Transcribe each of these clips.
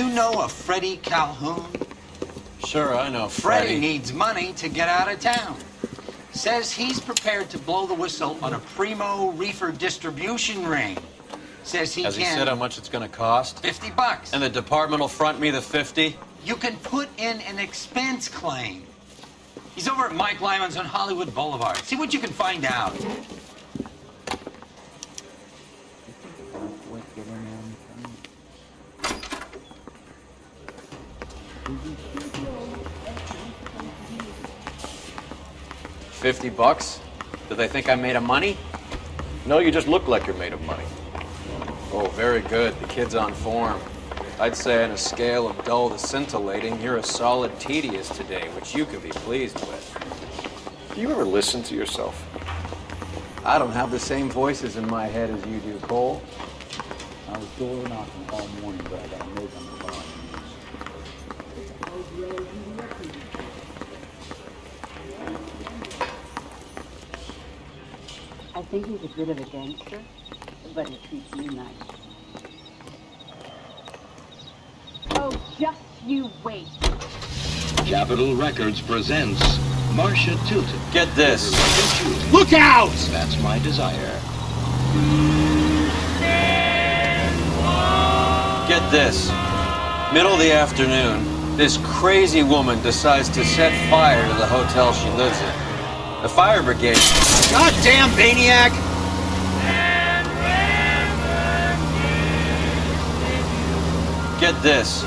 you know a Freddie Calhoun? Sure, I know Freddie needs money to get out of town. Says he's prepared to blow the whistle on a primo reefer distribution ring. Says he Has can... he said how much it's gonna cost? $50. And the department will front me the 50? You can put in an expense claim. He's over at Mike Lyman's on Hollywood Boulevard. See what you can find out. $50? Do they think I'm made of money? No, you just look like you're made of money. Oh, very good. The kid's on form. I'd say on a scale of dull to scintillating, you're a solid tedious today, which you can be pleased with. Do you ever listen to yourself? I don't have the same voices in my head as you do, Cole. I was door knocking all morning, but I got a note on the bar. I think he's a bit of a gangster, but he treats me nice. Oh, just you wait. Capitol Records presents Marcia Tilton. Get this. Look out! That's my desire. Get this. Middle of the afternoon, this crazy woman decides to set fire to the hotel she lives in. The fire brigade... Goddamn maniac! Get this.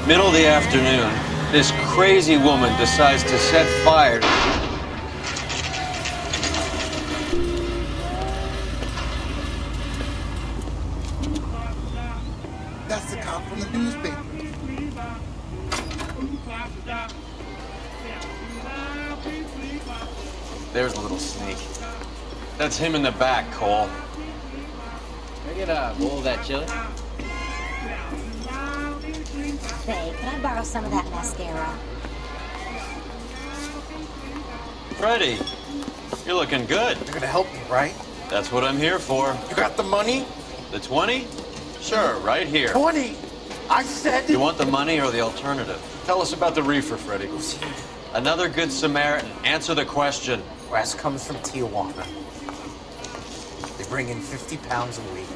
Middle of the afternoon, this crazy woman decides to set fire to... That's the cop from the newspaper. There's a little sneak. That's him in the back, Cole. Can I get a bowl of that chili? Say, can I borrow some of that mascara? Freddie, you're looking good. You're gonna help me, right? That's what I'm here for. You got the money? The 20? Sure, right here. 20! I said... You want the money or the alternative? Tell us about the reefer, Freddie. Who's he? Another good Samaritan. Answer the question. Brass comes from Tijuana. They bring in 50 pounds a week.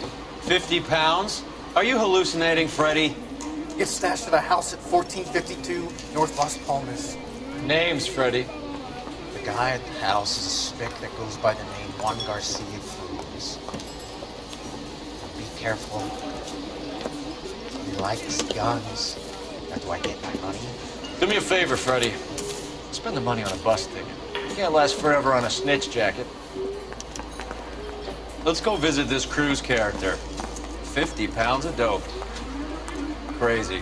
50 pounds? Are you hallucinating, Freddie? Gets stashed at a house at 1452 North Las Palmas. Names, Freddie. The guy at the house is a spick that goes by the name Juan Garcia Cruz. Be careful. He likes guns. Now, do I get my money? Do me a favor, Freddie. Spend the money on a bus ticket. You can't last forever on a snitch jacket. Let's go visit this Cruz character. 50 pounds of dope. Crazy.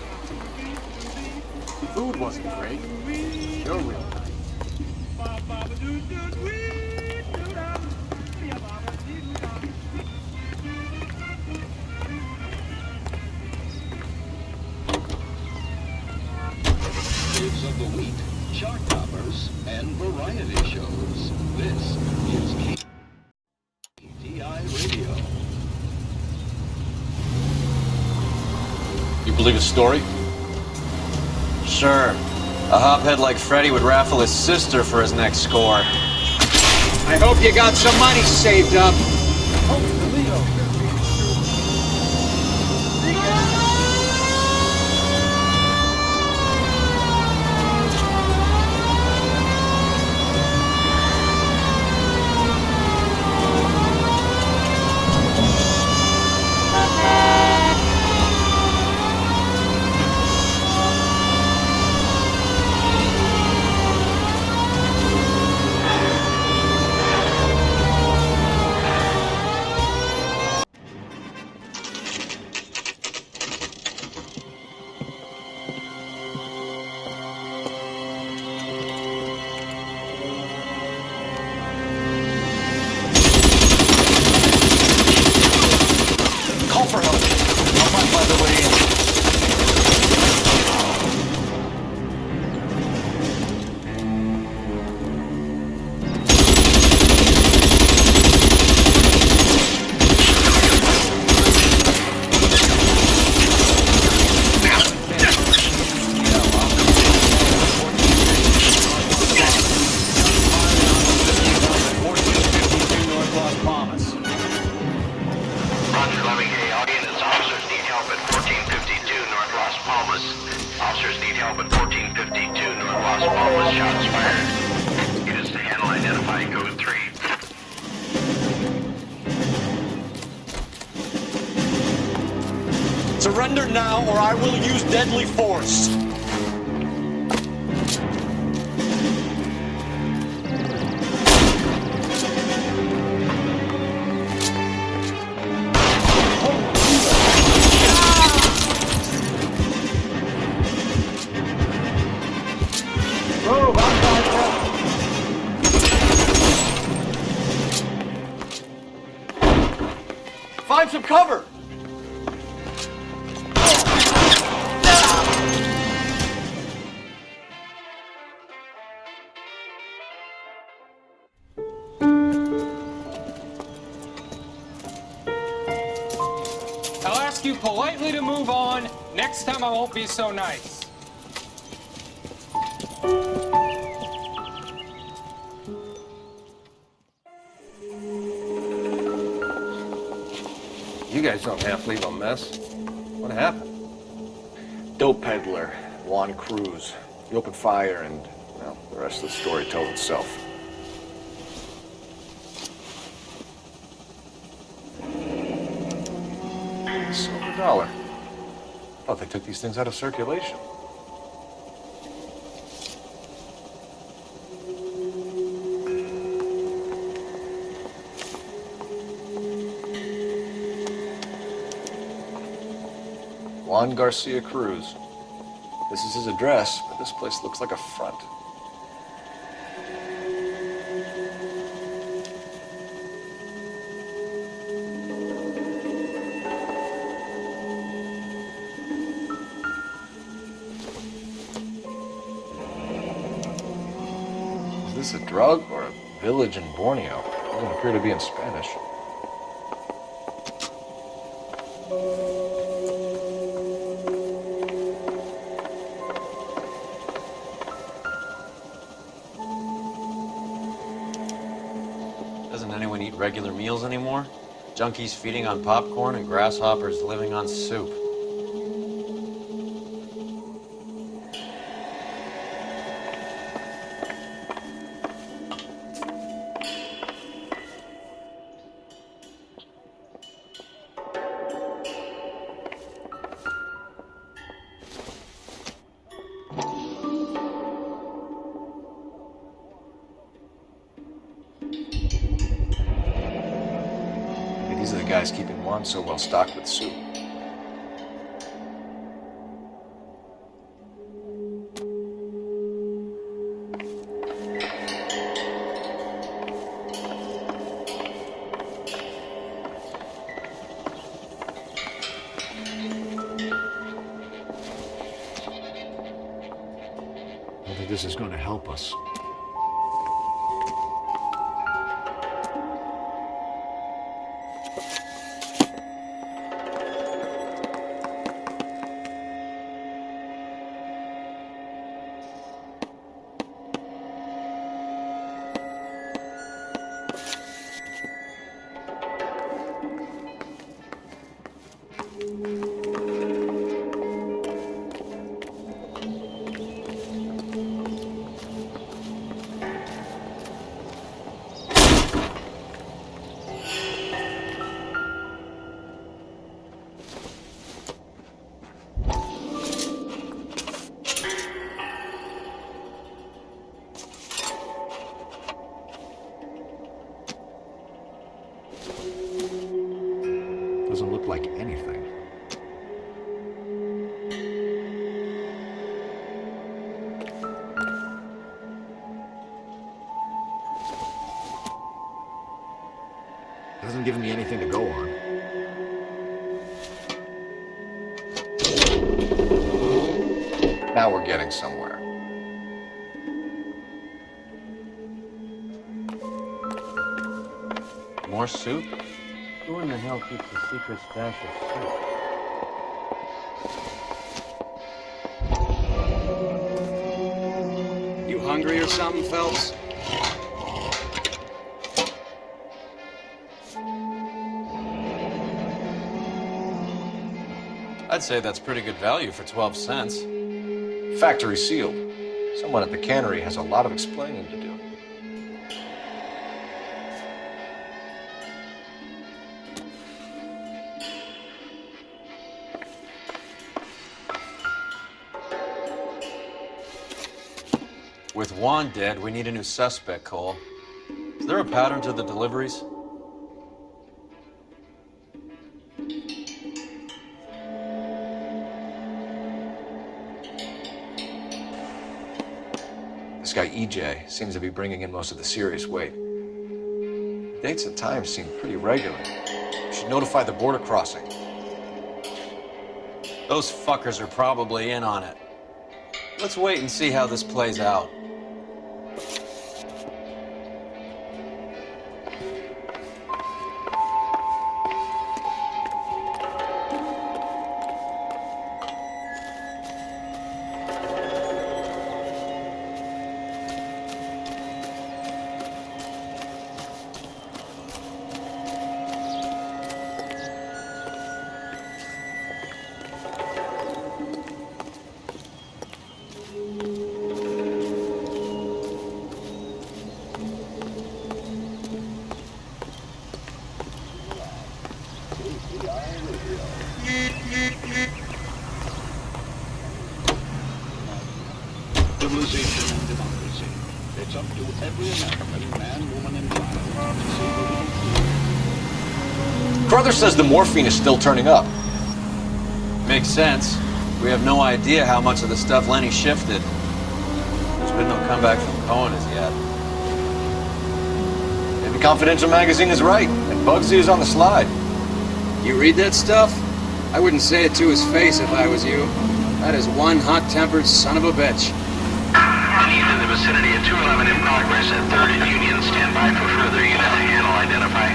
Food wasn't great. You're real nice. Kids of the week, chart toppers, and variety shows. This is KTI Radio. You believe his story? Sure. A hophead like Freddie would raffle his sister for his next score. I hope you got some money saved up. Possible with shots fired. Units to handle identifying code 3. Surrender now, or I will use deadly force. Find some cover! I'll ask you politely to move on. Next time I won't be so nice. You guys don't half leave a mess. What happened? Dope peddler, Juan Cruz. He opened fire and, well, the rest of the story tells itself. Silver dollar. Thought they took these things out of circulation. Juan Garcia Cruz. This is his address, but this place looks like a front. Is this a drug or a village in Borneo? It doesn't appear to be in Spanish. Doesn't anyone eat regular meals anymore? Junkies feeding on popcorn and grasshoppers living on soup. These are the guys keeping Juan so well stocked with soup. I don't think this is going to help us. Doesn't look like anything. Doesn't give me anything to go on. Now we're getting somewhere. More soup? Who in the hell keeps a secret stash of soup? You hungry or something, Phelps? I'd say that's pretty good value for 12 cents. Factory sealed. Someone at the cannery has a lot of explaining to do. With Juan dead, we need a new suspect, Cole. Is there a pattern to the deliveries? This guy EJ seems to be bringing in most of the serious weight. Dates and times seem pretty regular. We should notify the border crossing. Those fuckers are probably in on it. Let's wait and see how this plays out. Civilization and democracy. It's up to every American, man, woman, and child to see the Carruthers says the morphine is still turning up. Makes sense. We have no idea how much of the stuff Lenny shifted. There's been no comeback from Cohen as yet. Maybe Confidential magazine is right, and Bugsy is on the slide. You read that stuff? I wouldn't say it to his face if I was you. That is one hot-tempered son of a bitch. He's in the vicinity of 211 in progress at 3rd and Union. Stand by for further unit handle identify.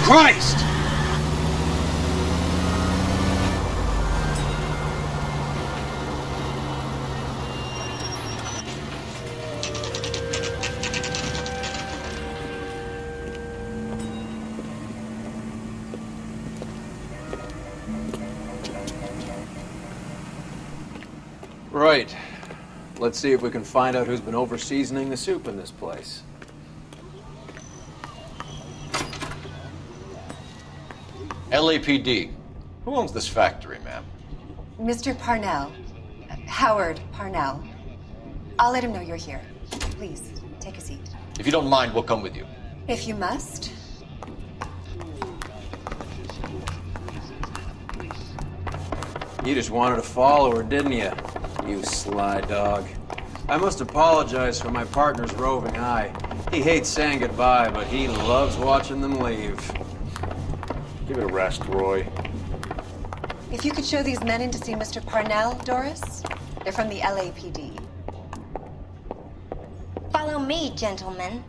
Christ! Right. Let's see if we can find out who's been over-seasoning the soup in this place. LAPD. Who owns this factory, ma'am? Mr. Parnell. Howard Parnell. I'll let him know you're here. Please, take a seat. If you don't mind, we'll come with you. If you must. You just wanted to follow her, didn't you? You sly dog. I must apologize for my partner's roving eye. He hates saying goodbye, but he loves watching them leave. Give it a rest, Roy. If you could show these men in to see Mr. Parnell, Doris. They're from the LAPD. Follow me, gentlemen.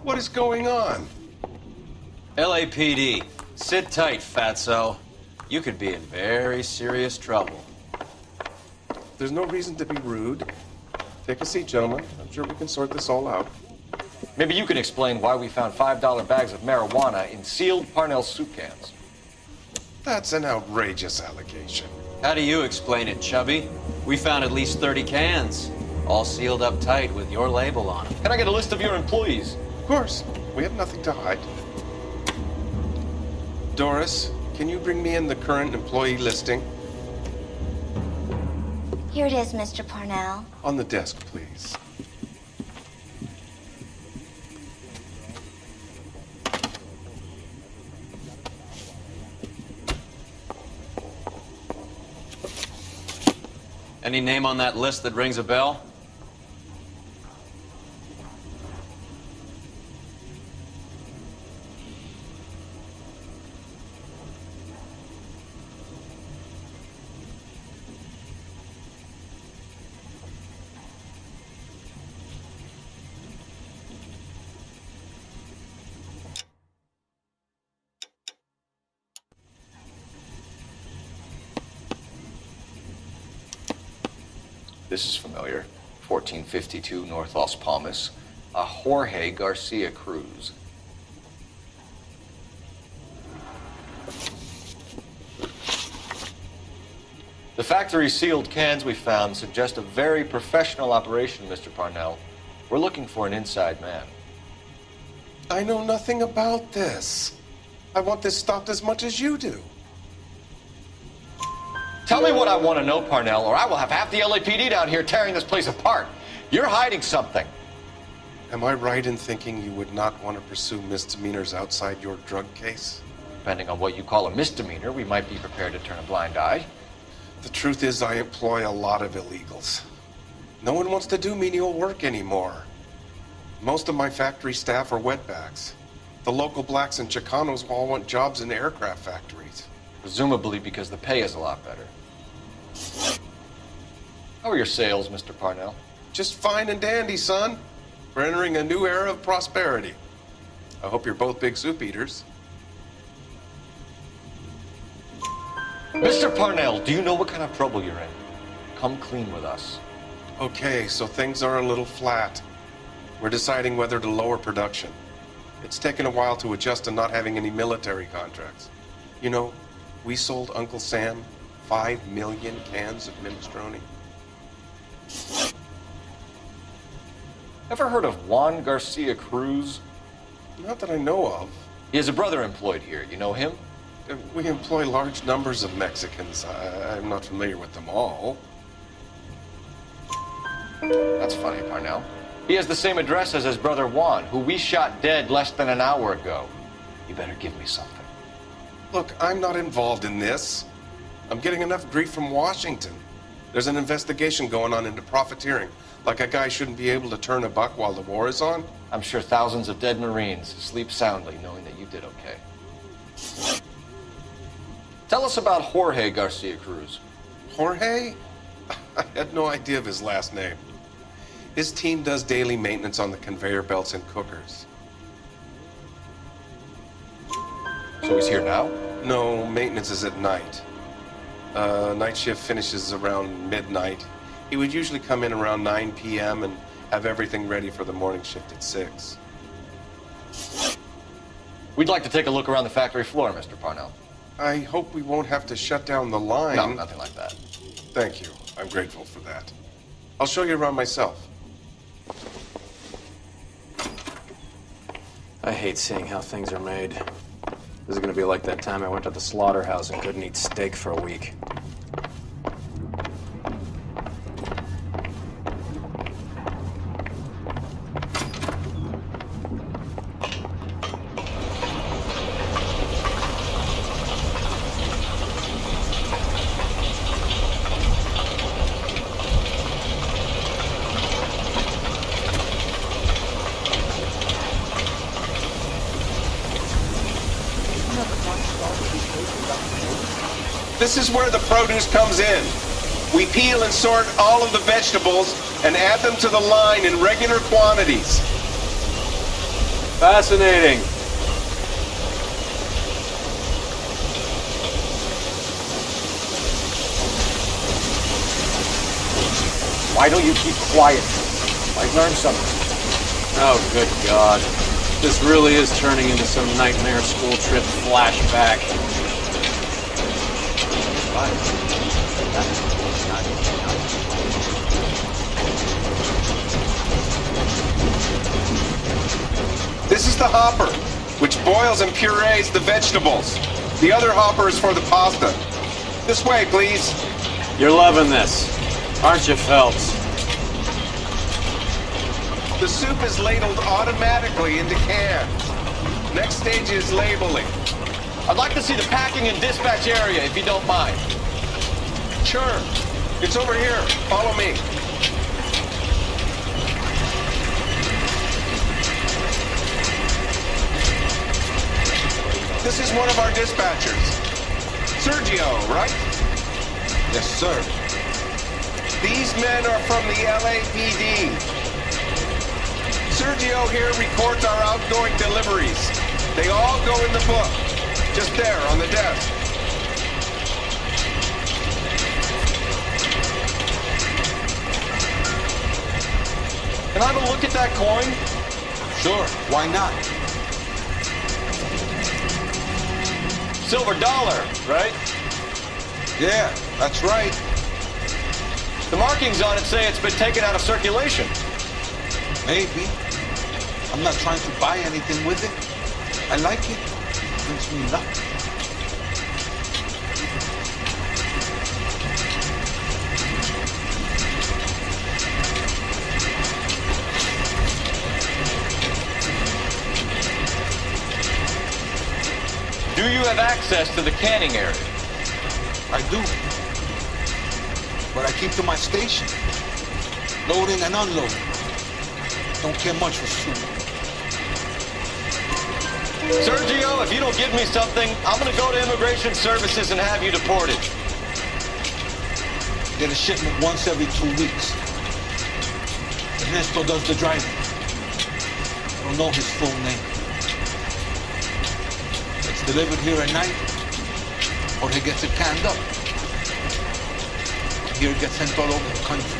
What is going on? LAPD, sit tight, fatso. You could be in very serious trouble. There's no reason to be rude. Take a seat, gentlemen. I'm sure we can sort this all out. Maybe you can explain why we found $5 bags of marijuana in sealed Parnell soup cans. That's an outrageous allegation. How do you explain it, Chubby? We found at least 30 cans, all sealed up tight with your label on them. Can I get a list of your employees? Of course. We have nothing to hide. Doris, can you bring me in the current employee listing? Here it is, Mr. Parnell. On the desk, please. Any name on that list that rings a bell? This is familiar. 1452 North Las Palmas, a Jorge Garcia Cruz. The factory sealed cans we found suggest a very professional operation, Mr. Parnell. We're looking for an inside man. I know nothing about this. I want this stopped as much as you do. Tell me what I want to know, Parnell, or I will have half the LAPD down here tearing this place apart. You're hiding something. Am I right in thinking you would not want to pursue misdemeanors outside your drug case? Depending on what you call a misdemeanor, we might be prepared to turn a blind eye. The truth is, I employ a lot of illegals. No one wants to do menial work anymore. Most of my factory staff are wetbacks. The local blacks and Chicanos all want jobs in aircraft factories. Presumably because the pay is a lot better. How are your sales, Mr. Parnell? Just fine and dandy, son. We're entering a new era of prosperity. I hope you're both big soup eaters. Mr. Parnell, do you know what kind of trouble you're in? Come clean with us. Okay, so things are a little flat. We're deciding whether to lower production. It's taken a while to adjust to not having any military contracts. You know, we sold Uncle Sam 5 million cans of minestrone. Ever heard of Juan Garcia Cruz? Not that I know of. He has a brother employed here. You know him? We employ large numbers of Mexicans. I'm not familiar with them all. That's funny, Parnell. He has the same address as his brother Juan, who we shot dead less than an hour ago. You better give me something. Look, I'm not involved in this. I'm getting enough grief from Washington. There's an investigation going on into profiteering. Like a guy shouldn't be able to turn a buck while the war is on. I'm sure thousands of dead Marines sleep soundly knowing that you did okay. Tell us about Jorge Garcia Cruz. Jorge? I had no idea of his last name. His team does daily maintenance on the conveyor belts and cookers. So he's here now? No, maintenance is at night. Night shift finishes around midnight. He would usually come in around 9 p.m. and have everything ready for the morning shift at 6. We'd like to take a look around the factory floor, Mr. Parnell. I hope we won't have to shut down the line. No, nothing like that. Thank you. I'm grateful for that. I'll show you around myself. I hate seeing how things are made. This is gonna be like that time I went to the slaughterhouse and couldn't eat steak for a week. This is where the produce comes in. We peel and sort all of the vegetables and add them to the line in regular quantities. Fascinating. Why don't you keep quiet? Might learn something. Oh, good God. This really is turning into some nightmare school trip flashback. This is the hopper, which boils and purees the vegetables. The other hopper is for the pasta. This way, please. You're loving this, aren't you, Phelps? The soup is ladled automatically into cans. Next stage is labeling. I'd like to see the packing and dispatch area, if you don't mind. Sure. It's over here. Follow me. This is one of our dispatchers. Sergio, right? Yes, sir. These men are from the LAPD. Sergio here records our outgoing deliveries. They all go in the book. Just there on the desk. Can I have a look at that coin? Sure, why not? Silver dollar, right? Yeah, that's right. The markings on it say it's been taken out of circulation. Maybe. I'm not trying to buy anything with it. I like it. It brings me luck. Do you have access to the canning area? I do. But I keep to my station. Loading and unloading. Don't care much for soup. Sergio, if you don't give me something, I'm gonna go to Immigration Services and have you deported. Get a shipment once every 2 weeks. Ernesto does the driving. I don't know his full name. It's delivered here at night, or he gets it canned up. Here it gets sent all over the country.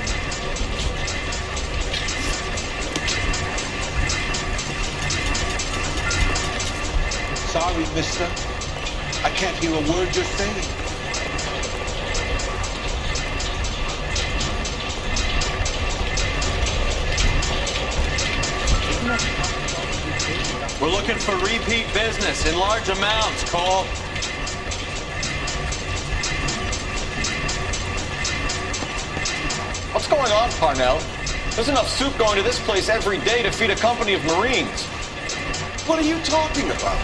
Sorry, mister. I can't hear a word you're saying. We're looking for repeat business in large amounts, Cole. What's going on, Parnell? There's enough soup going to this place every day to feed a company of Marines. What are you talking about?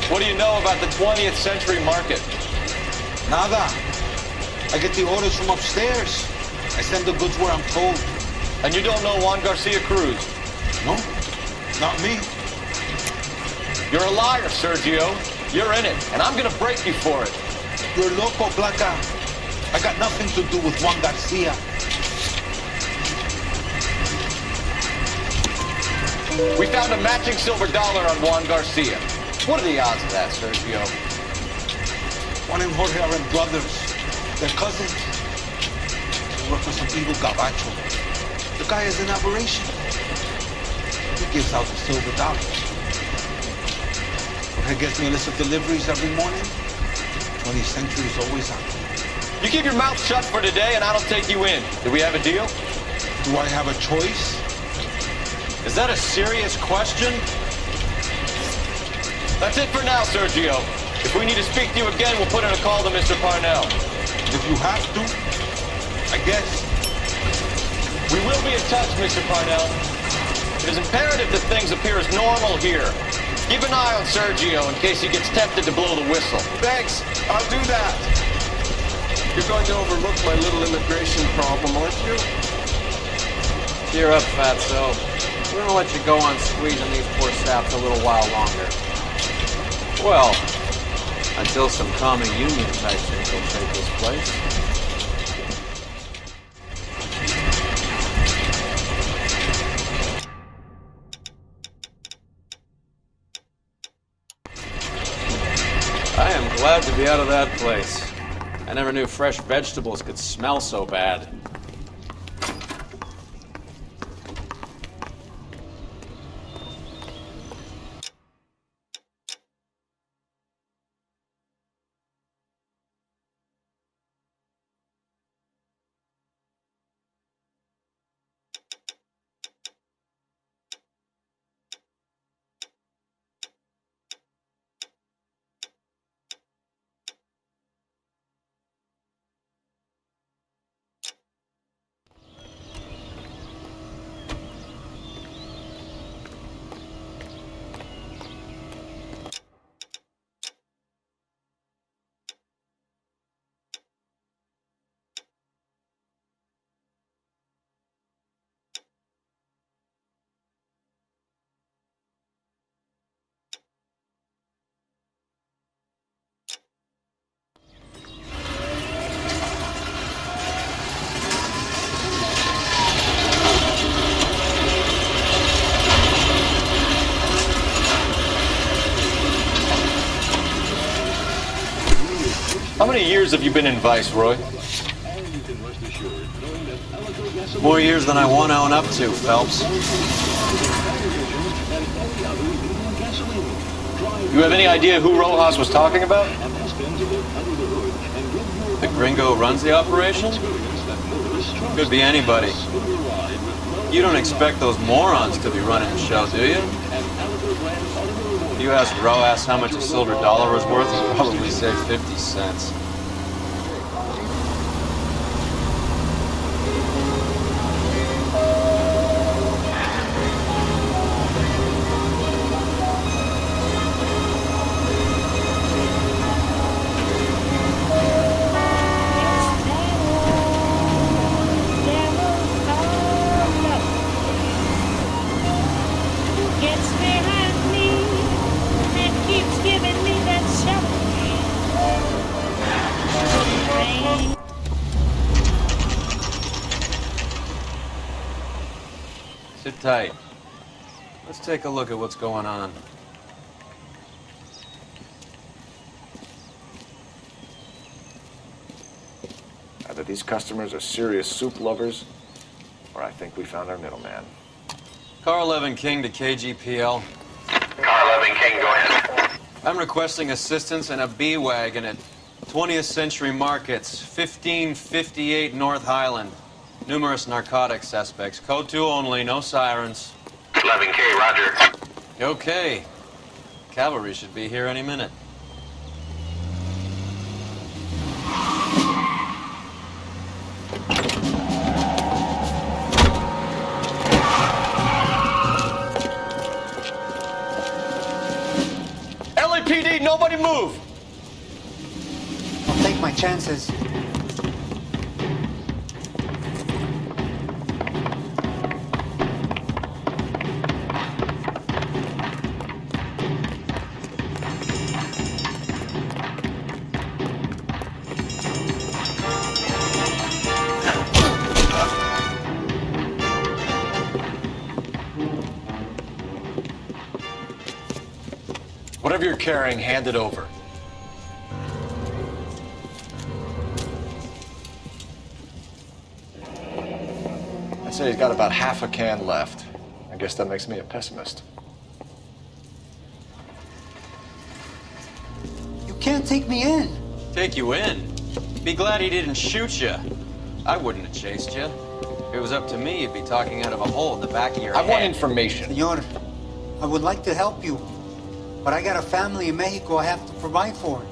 What do you know about the 20th century market? Nada. I get the orders from upstairs. I send the goods where I'm told. And you don't know Juan Garcia Cruz? No, not me. You're a liar, Sergio. You're in it, and I'm gonna break you for it. You're loco, Blanca. I got nothing to do with Juan Garcia. We found a matching silver dollar on Juan Garcia. What are the odds of that, Sergio? Juan and Jorge aren't brothers. They're cousins. They work for some evil gabacho. The guy is an aberration. He gives out the silver dollars. Jorge gets me a list of deliveries every morning. 20th century is always on. You keep your mouth shut for today, and I don't take you in. Do we have a deal? Do I have a choice? Is that a serious question? That's it for now, Sergio. If we need to speak to you again, we'll put in a call to Mr. Parnell. If you have to, I guess. We will be in touch, Mr. Parnell. It is imperative that things appear as normal here. Keep an eye on Sergio in case he gets tempted to blow the whistle. Thanks, I'll do that. You're going to overlook my little immigration problem, aren't you? Cheer up, fatso. We're gonna let you go on squeezing these poor saps a little while longer. Well, until some common union types infiltrate this place. I am glad to be out of that place. I never knew fresh vegetables could smell so bad. many years have you been in Viceroy? More years than I want to own up to, Phelps. You have any idea who Rojas was talking about? The gringo who runs the operation? Could be anybody. You don't expect those morons to be running the show, do you? If you asked Rojas how much a silver dollar was worth, he'd probably say 50 cents. Sit tight. Let's take a look at what's going on. Either these customers are serious soup lovers, or I think we found our middleman. Car 11 King to KGPL. Car 11 King, go ahead. I'm requesting assistance in a B-Wagon at 20th Century Markets, 1558 North Highland. Numerous narcotic suspects. Code 2 only, no sirens. 11K, roger. Okay. Cavalry should be here any minute. LAPD, nobody move! I'll take my chances. Whatever you're carrying, hand it over. I'd say he's got about half a can left. I guess that makes me a pessimist. You can't take me in. Take you in? Be glad he didn't shoot you. I wouldn't have chased you. If it was up to me, you'd be talking out of a hole in the back of your head. I want information. Senor, I would like to help you, but I got a family in Mexico I have to provide for.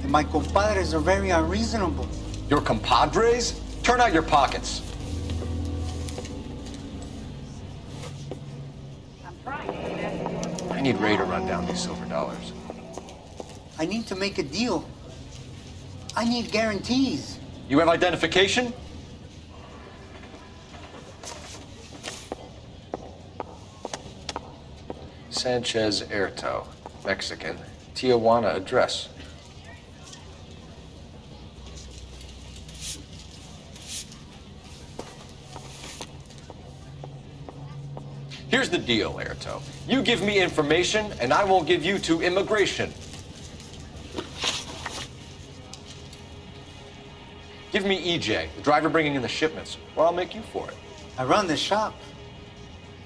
And my compadres are very unreasonable. Your compadres? Turn out your pockets. I need Ray to run down these silver dollars. I need to make a deal. I need guarantees. You have identification? Sanchez Erto, Mexican, Tijuana address. Here's the deal, Erto. You give me information, and I won't give you to immigration. Give me EJ, the driver bringing in the shipments, or I'll make you for it. I run the shop.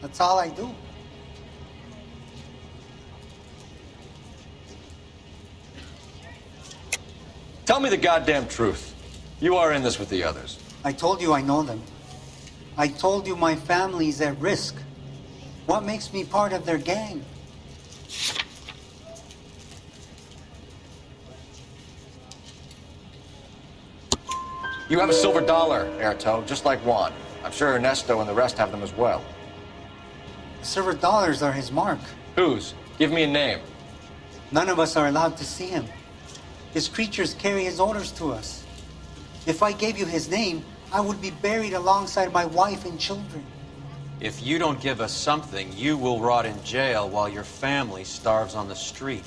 That's all I do. Tell me the goddamn truth. You are in this with the others. I told you I know them. I told you my family's at risk. What makes me part of their gang? You have a silver dollar, Erto, just like Juan. I'm sure Ernesto and the rest have them as well. The silver dollars are his mark. Whose? Give me a name. None of us are allowed to see him. His creatures carry his orders to us. If I gave you his name, I would be buried alongside my wife and children. If you don't give us something, you will rot in jail while your family starves on the street.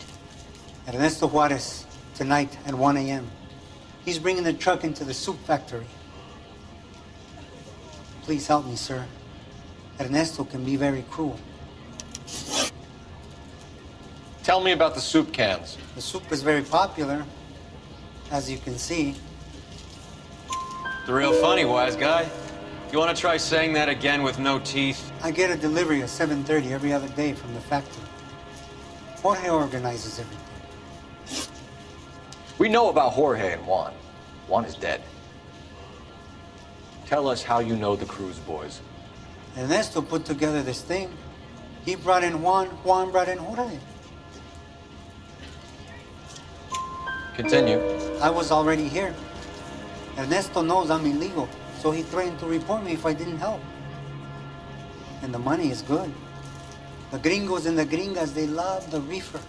Ernesto Juarez, tonight at 1 a.m. He's bringing the truck into the soup factory. Please help me, sir. Ernesto can be very cruel. Tell me about the soup cans. The soup is very popular. As you can see. It's real funny, wise guy. You want to try saying that again with no teeth? I get a delivery at 7:30 every other day from the factory. Jorge organizes everything. We know about Jorge and Juan. Juan is dead. Tell us how you know the Cruz boys. Ernesto put together this thing. He brought in Juan, Juan brought in Jorge. Continue. I was already here. Ernesto knows I'm illegal, so he threatened to report me if I didn't help. And the money is good. The gringos and the gringas, they love the reefer.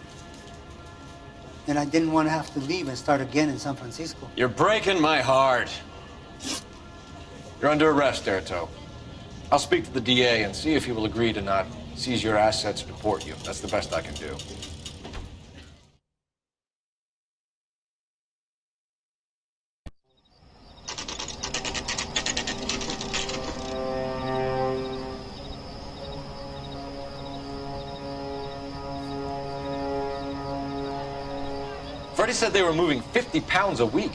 And I didn't want to have to leave and start again in San Francisco. You're breaking my heart. You're under arrest, Erto. I'll speak to the DA and see if he will agree to not seize your assets and deport you. That's the best I can do. Freddie said they were moving 50 pounds a week.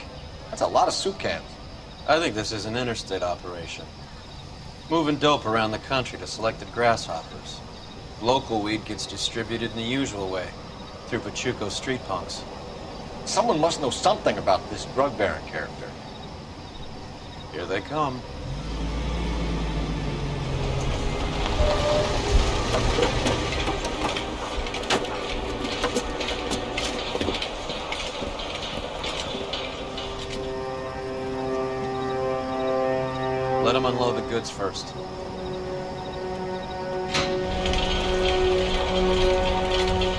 That's a lot of soup cans. I think this is an interstate operation. Moving dope around the country to selected grasshoppers. Local weed gets distributed in the usual way, through Pachuco street punks. Someone must know something about this drug baron character. Here they come. Let them unload the goods first.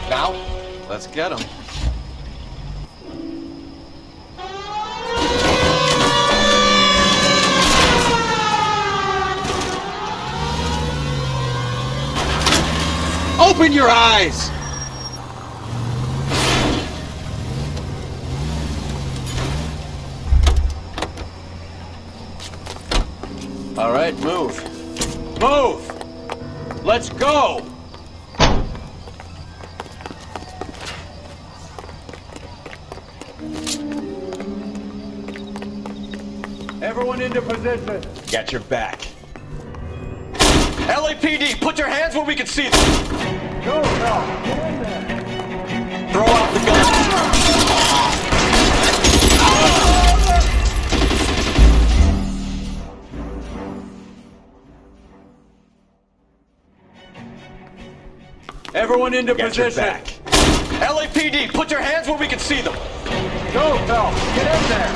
Now? Let's get them. Open your eyes! All right, move. Move! Let's go! Everyone into position. Got your back. LAPD, put your hands where we can see them. Go, get in there. Throw out the gun. Everyone into position. Your back. LAPD, put your hands where we can see them. Go, Phelps, get in there.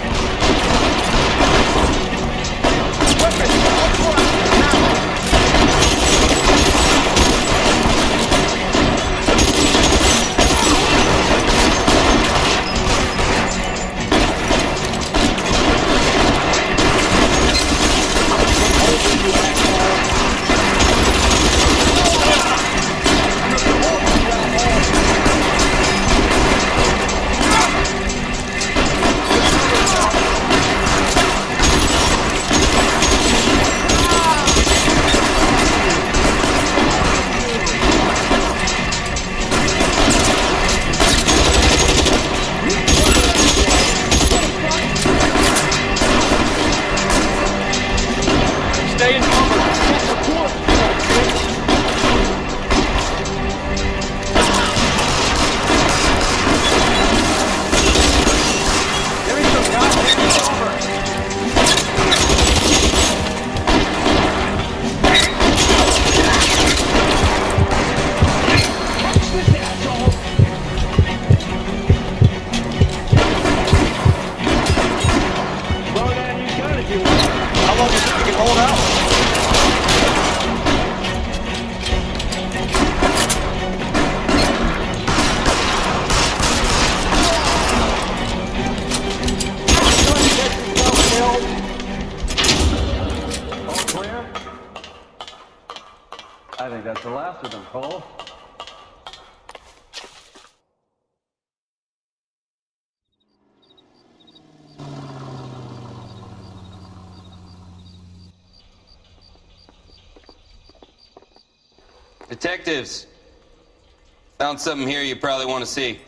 I think that's the last of them, Cole. Detectives, found something here you probably want to see.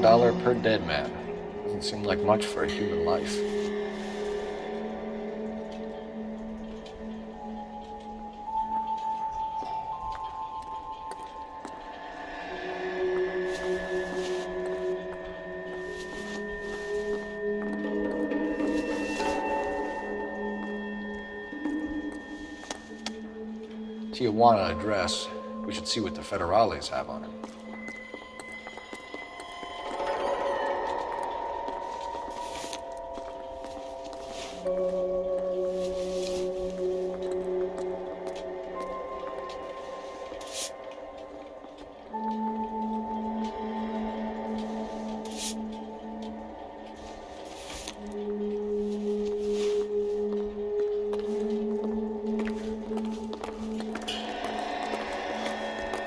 $1 per dead man. Doesn't seem like much for a human life. Tijuana address. We should see what the federales have on him.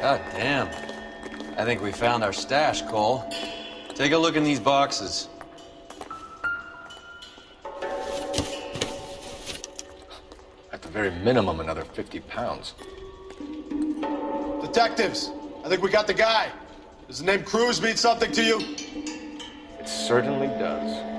God damn. I think we found our stash, Cole. Take a look in these boxes. At the very minimum, another 50 pounds. Detectives, I think we got the guy. Does the name Cruz mean something to you? It certainly does.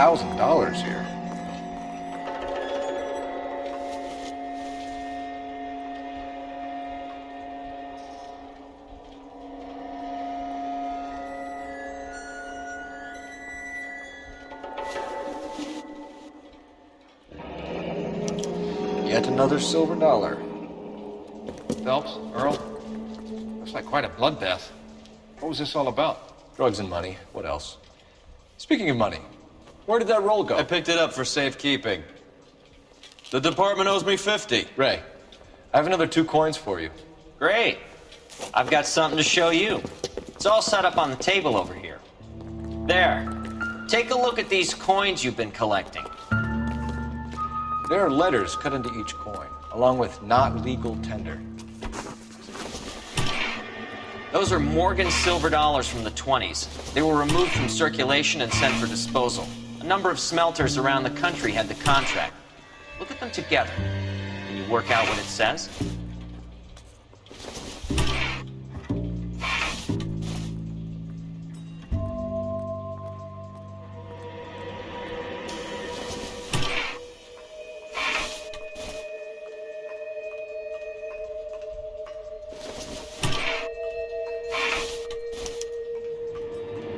$1,000 here. Yet another silver dollar. Phelps, Earl, looks like quite a bloodbath. What was this all about? Drugs and money. What else? Speaking of money, where did that roll go? I picked it up for safekeeping. The department owes me 50. Ray, I have another 2 coins for you. Great. I've got something to show you. It's all set up on the table over here. There. Take a look at these coins you've been collecting. There are letters cut into each coin, along with not legal tender. Those are Morgan silver dollars from the 20s. They were removed from circulation and sent for disposal. A number of smelters around the country had the contract. Look at them together. Can you work out what it says?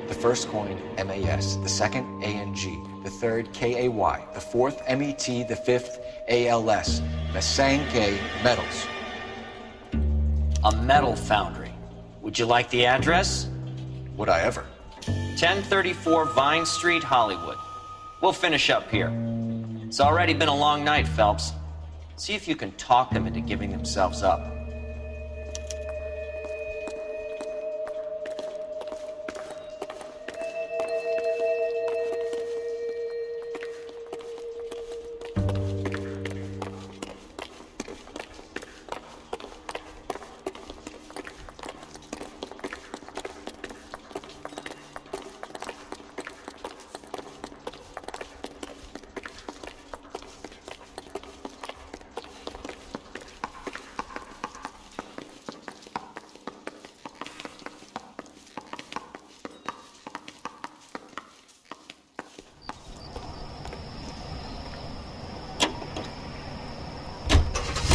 The first coin, MAS. The second, ANG. The third, KAY. The fourth, MET. The fifth, ALS. Masanke Metals. A metal foundry. Would you like the address? Would I ever? 1034 Vine Street, Hollywood. We'll finish up here. It's already been a long night, Phelps. See if you can talk them into giving themselves up.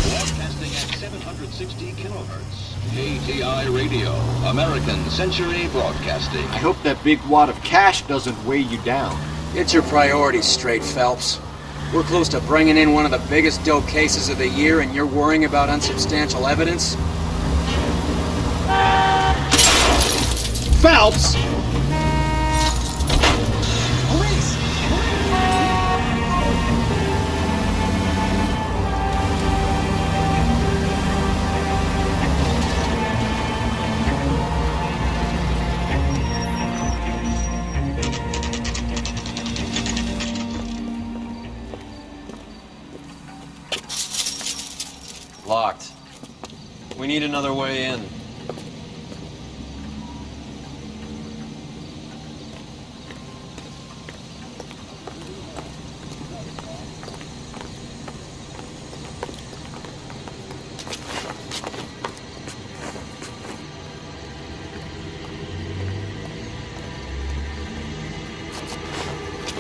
Broadcasting at 760 kilohertz. KTI Radio, American Century Broadcasting. I hope that big wad of cash doesn't weigh you down. Get your priorities straight, Phelps. We're close to bringing in one of the biggest dope cases of the year, and you're worrying about unsubstantial evidence? Phelps! Locked. We need another way in.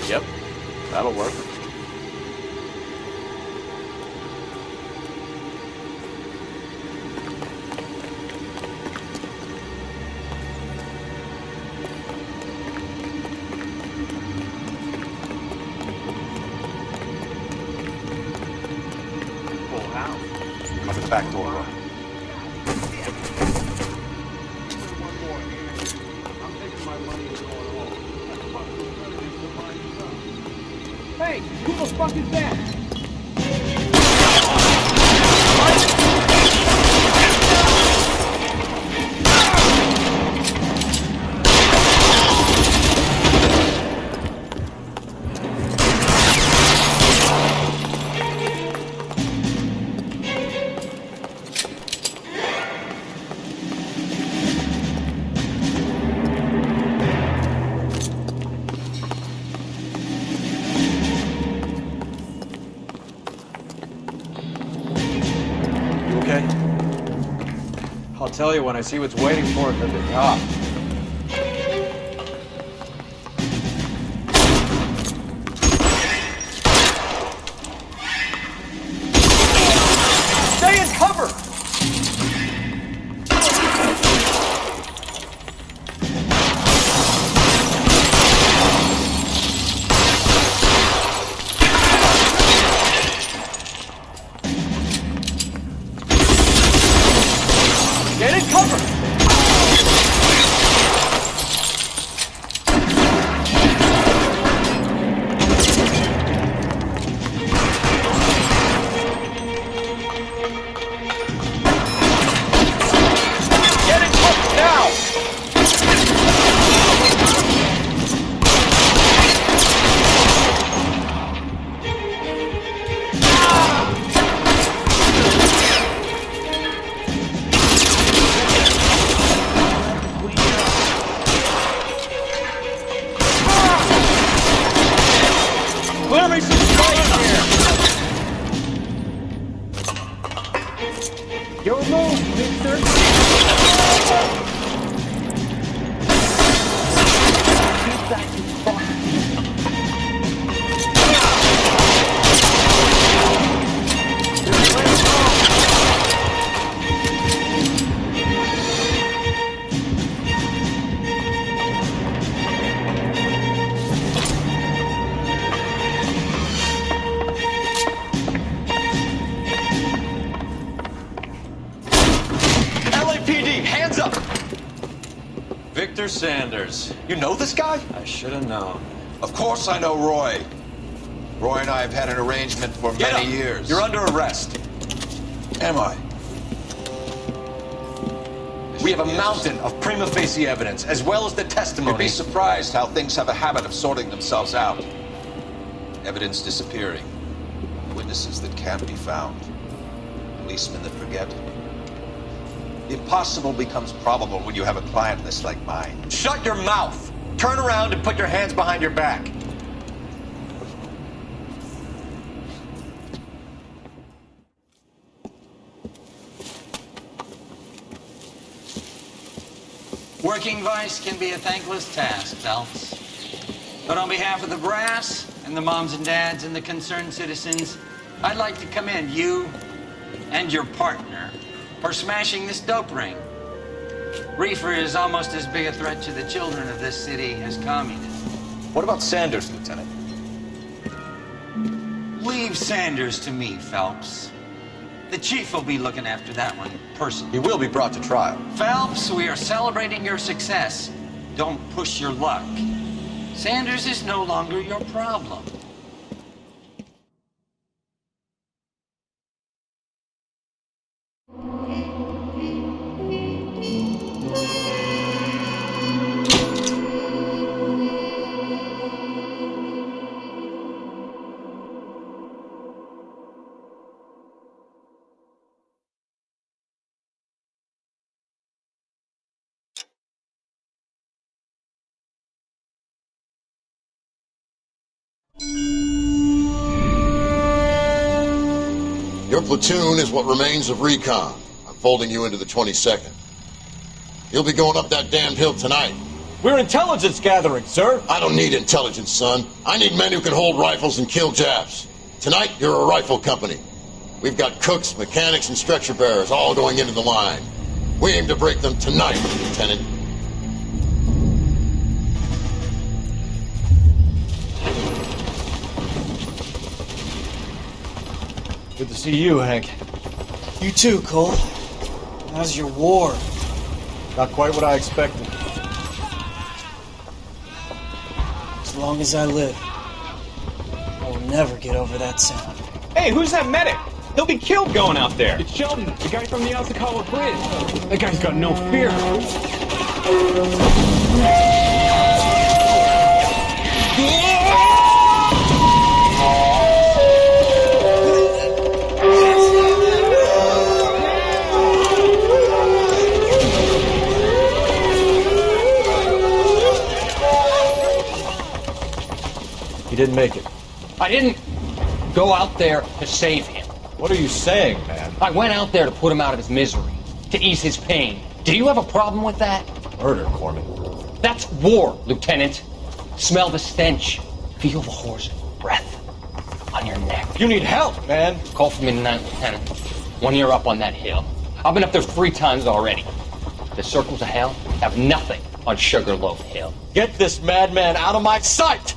Yep, that'll work. Cover the back door, Roy. Hey, who the fuck is that? You okay? I'll tell you when I see what's waiting for us at the top. Stay in cover! Get in cover! Get in cover now! Clear me some space here! Your move, Reefer! Keep that in LAPD, hands up! Victor Sanders. You know this guy? I should have known. Of course I know Roy. Roy and I have had an arrangement for many years. You're under arrest. Am I? We have a mountain of prima facie evidence, as well as the testimony. You'd be surprised how things have a habit of sorting themselves out. Evidence disappearing. Witnesses that can't be found. Policemen that forget. The impossible becomes probable when you have a client list like mine. Shut your mouth! Turn around and put your hands behind your back. Working vice can be a thankless task, Phelps. But on behalf of the brass and the moms and dads and the concerned citizens, I'd like to commend you and your partner for smashing this dope ring. Reefer is almost as big a threat to the children of this city as communism. What about Sanders, Lieutenant? Leave Sanders to me, Phelps. The chief will be looking after that one personally. He will be brought to trial. Phelps, we are celebrating your success. Don't push your luck. Sanders is no longer your problem. Your platoon is what remains of recon. I'm folding you into the 22nd. You'll be going up that damned hill tonight. We're intelligence gathering, sir. I don't need intelligence, son. I need men who can hold rifles and kill Japs. Tonight, you're a rifle company. We've got cooks, mechanics, and stretcher bearers all going into the line. We aim to break them tonight, Lieutenant. Good to see you, Hank. You too, Cole. How's your war? Not quite what I expected. As long as I live, I will never get over that sound. Hey, who's that medic? He'll be killed going out there. It's Sheldon, the guy from the Osakawa Bridge. That guy's got no fear. He didn't make it. I didn't go out there to save him. What are you saying, man? I went out there to put him out of his misery, to ease his pain. Do you have a problem with that? Murder, Corman. That's war, Lieutenant. Smell the stench. Feel the horse's breath on your neck. You need help, man. Call for me tonight, Lieutenant. When you're up on that hill. I've been up there 3 times already. The circles of hell have nothing on Sugarloaf Hill. Get this madman out of my sight!